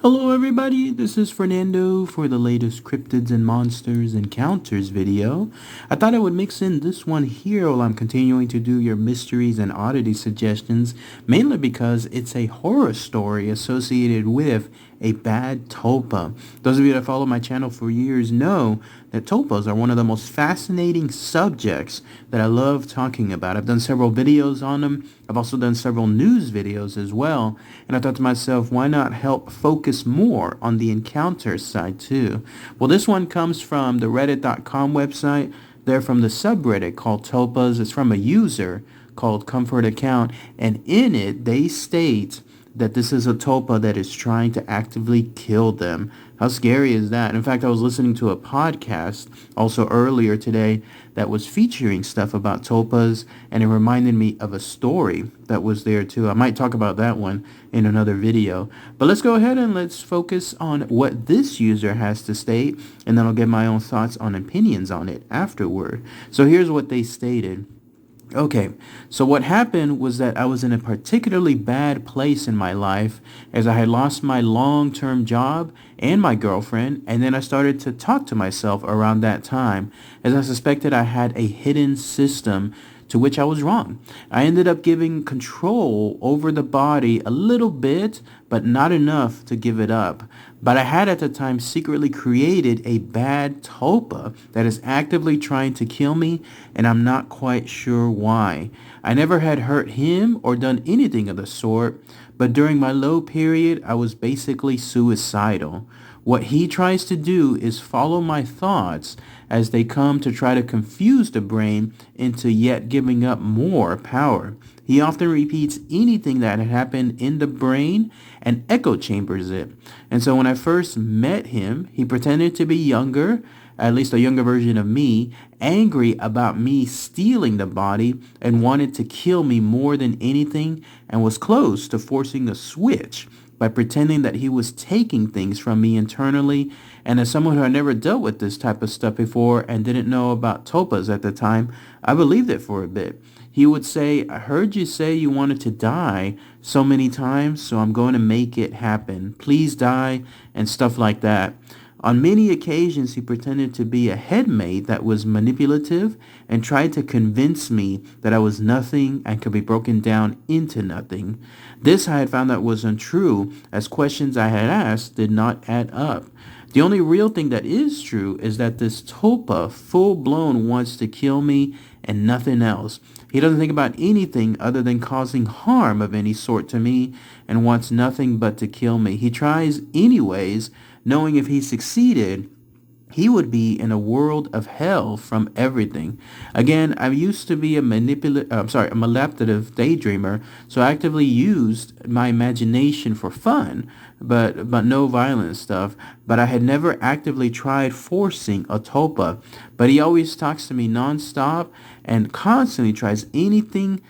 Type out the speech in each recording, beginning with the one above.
Hello everybody, this is Fernando for the latest Cryptids and Monsters Encounters video. I thought I would mix in this one here while I'm continuing to do your mysteries and oddity suggestions, mainly because it's a horror story associated with a bad tulpa. Those of you that follow my channel for years know that tulpas are one of the most fascinating subjects that I love talking about. I've done several videos on them. I've also done several news videos as well. And I thought to myself, why not help focus more on the encounter side too? Well, this one comes from the reddit.com website. They're from the subreddit called Tulpas. It's from a user called Comfort Account. And in it, they state that this is a tulpa that is trying to actively kill them. How scary is that? In fact, I was listening to a podcast also earlier today that was featuring stuff about tulpas, and it reminded me of a story that was there too. I might talk about that one in another video. But let's go ahead and let's focus on what this user has to state, and then I'll get my own thoughts on opinions on it afterward. So here's what they stated. Okay, so what happened was that I was in a particularly bad place in my life as I had lost my long-term job and my girlfriend, and then I started to talk to myself around that time as I suspected I had a hidden system to which I was wrong. I ended up giving control over the body a little bit, but not enough to give it up. But I had at the time secretly created a bad tulpa that is actively trying to kill me, and I'm not quite sure why. I never had hurt him or done anything of the sort, but during my low period, I was basically suicidal. What he tries to do is follow my thoughts as they come to try to confuse the brain into yet giving up more power. He often repeats anything that had happened in the brain and echo chambers it. And so when I first met him, he pretended to be younger, at least a younger version of me, angry about me stealing the body and wanted to kill me more than anything, and was close to forcing a switch by pretending that he was taking things from me internally. And as someone who had never dealt with this type of stuff before and didn't know about tulpas at the time, I believed it for a bit. He would say, I heard you say you wanted to die so many times, so I'm going to make it happen. Please die, and stuff like that. On many occasions, he pretended to be a headmate that was manipulative and tried to convince me that I was nothing and could be broken down into nothing. This I had found that was untrue, as questions I had asked did not add up. The only real thing that is true is that this tulpa full-blown wants to kill me and nothing else. He doesn't think about anything other than causing harm of any sort to me and wants nothing but to kill me. He tries anyways, knowing if he succeeded, he would be in a world of hell from everything. Again, I used to be a manipulative daydreamer, so I actively used my imagination for fun, but no violent stuff. But I had never actively tried forcing a tulpa. But he always talks to me nonstop and constantly tries anything.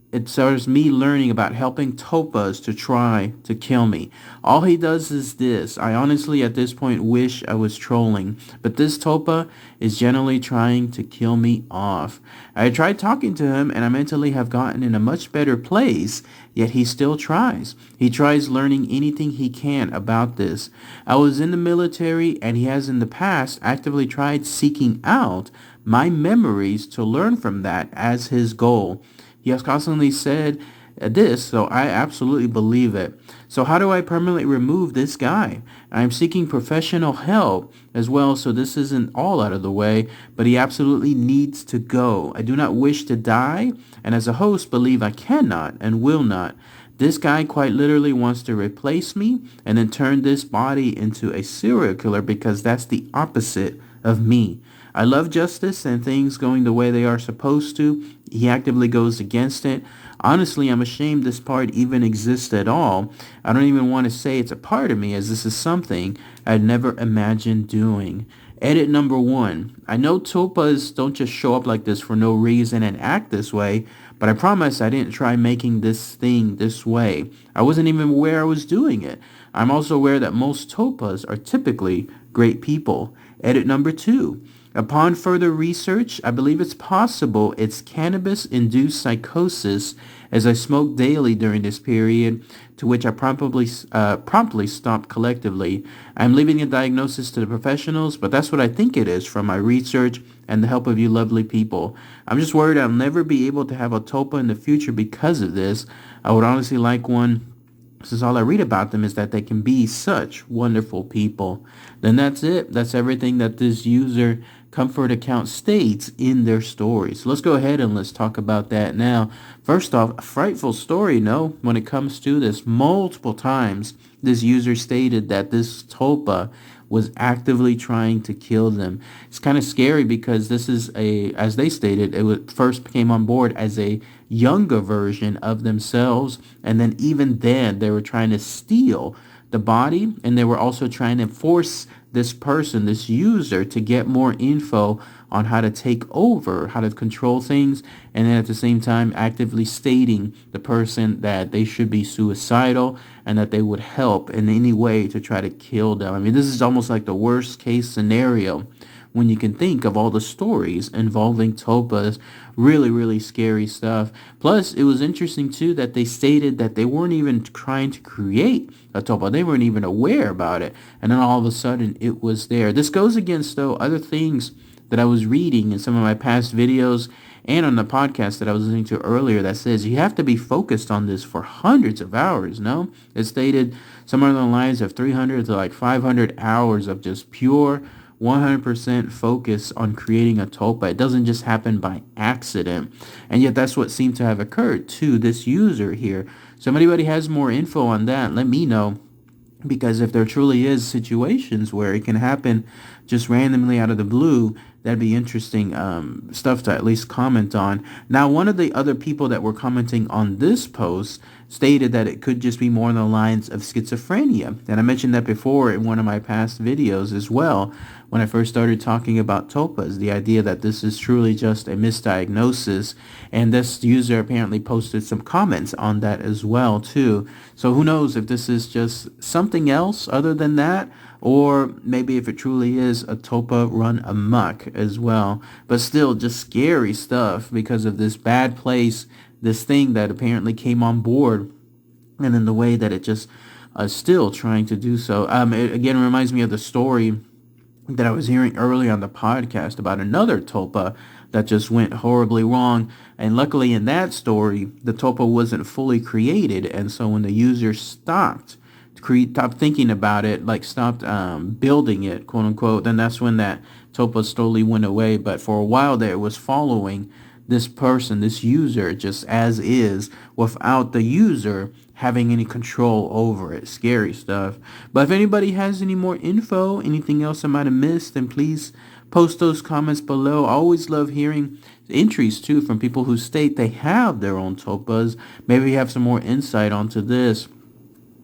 It starts me learning about helping tulpas to try to kill me. All he does is this. I honestly at this point wish I was trolling, but this tulpa is generally trying to kill me off. I tried talking to him and I mentally have gotten in a much better place, yet he still tries. He tries learning anything he can about this. I was in the military and he has in the past actively tried seeking out my memories to learn from that as his goal. He has constantly said this, so I absolutely believe it. So how do I permanently remove this guy? I'm seeking professional help as well, so this isn't all out of the way, but he absolutely needs to go. I do not wish to die, and as a host believe I cannot and will not. This guy quite literally wants to replace me and then turn this body into a serial killer because that's the opposite of me. I love justice and things going the way they are supposed to. He actively goes against it. Honestly, I'm ashamed this part even exists at all. I don't even want to say it's a part of me, as this is something I'd never imagined doing. Edit number 1. I know tulpas don't just show up like this for no reason and act this way, but I promise I didn't try making this thing this way. I wasn't even aware I was doing it. I'm also aware that most tulpas are typically great people. Edit number 2. Upon further research, I believe it's possible it's cannabis-induced psychosis as I smoked daily during this period, to which I promptly stopped collectively. I'm leaving a diagnosis to the professionals, but that's what I think it is from my research and the help of you lovely people. I'm just worried I'll never be able to have a Tulpa in the future because of this. I would honestly like one, since all I read about them is that they can be such wonderful people. Then that's it. That's everything that this user comfort account states in their story. So let's go ahead and let's talk about that now. First off, a frightful story, no? When it comes to this, multiple times this user stated that this Tulpa was actively trying to kill them. It's kind of scary because this is as they stated, first came on board as a younger version of themselves, and then even then they were trying to steal the body, and they were also trying to force this person, this user, to get more info on how to take over, how to control things, and then at the same time actively stating the person that they should be suicidal and that they would help in any way to try to kill them. I mean, this is almost like the worst case scenario when you can think of all the stories involving tulpas. Really, really scary stuff. Plus, it was interesting too that they stated that they weren't even trying to create a tulpa. They weren't even aware about it. And then all of a sudden it was there. This goes against, though, other things that I was reading in some of my past videos and on the podcast that I was listening to earlier that says you have to be focused on this for hundreds of hours, no? It stated somewhere along the lines of 300 to like 500 hours of just pure 100% focus on creating a tulpa. It doesn't just happen by accident. And yet that's what seemed to have occurred to this user here. So if anybody has more info on that, let me know. Because if there truly is situations where it can happen just randomly out of the blue, that'd be interesting stuff to at least comment on. Now, one of the other people that were commenting on this post stated that it could just be more on the lines of schizophrenia. And I mentioned that before in one of my past videos as well, when I first started talking about tulpas, the idea that this is truly just a misdiagnosis. And this user apparently posted some comments on that as well, too. So who knows if this is just something else other than that, or maybe if it truly is a tulpa run amok as well. But still, just scary stuff because of this bad place, this thing that apparently came on board, and in the way that it just still trying to do so. It again reminds me of the story that I was hearing earlier on the podcast about another tulpa that just went horribly wrong. And luckily in that story, the tulpa wasn't fully created. And so when the user stopped thinking about it, like stopped building it, quote unquote, then that's when that tulpa slowly went away. But for a while there, it was following this person, this user, just as is, without the user having any control over it. Scary stuff. But if anybody has any more info, anything else I might have missed, then please post those comments below. I always love hearing entries too from people who state they have their own tulpas. Maybe you have some more insight onto this.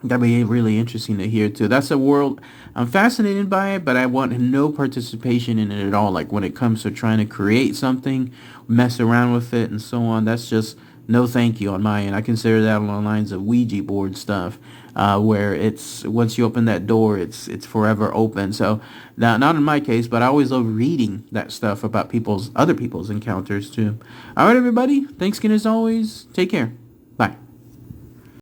That'd be really interesting to hear too. That's a world I'm fascinated by it, but I want no participation in it at all. Like when it comes to trying to create something, mess around with it and so on, that's just no thank you on my end. I consider that along the lines of Ouija board stuff, where it's once you open that door, it's forever open. So now, not in my case, but I always love reading that stuff about other people's encounters too. All right, everybody. Thanks again as always. Take care. Bye.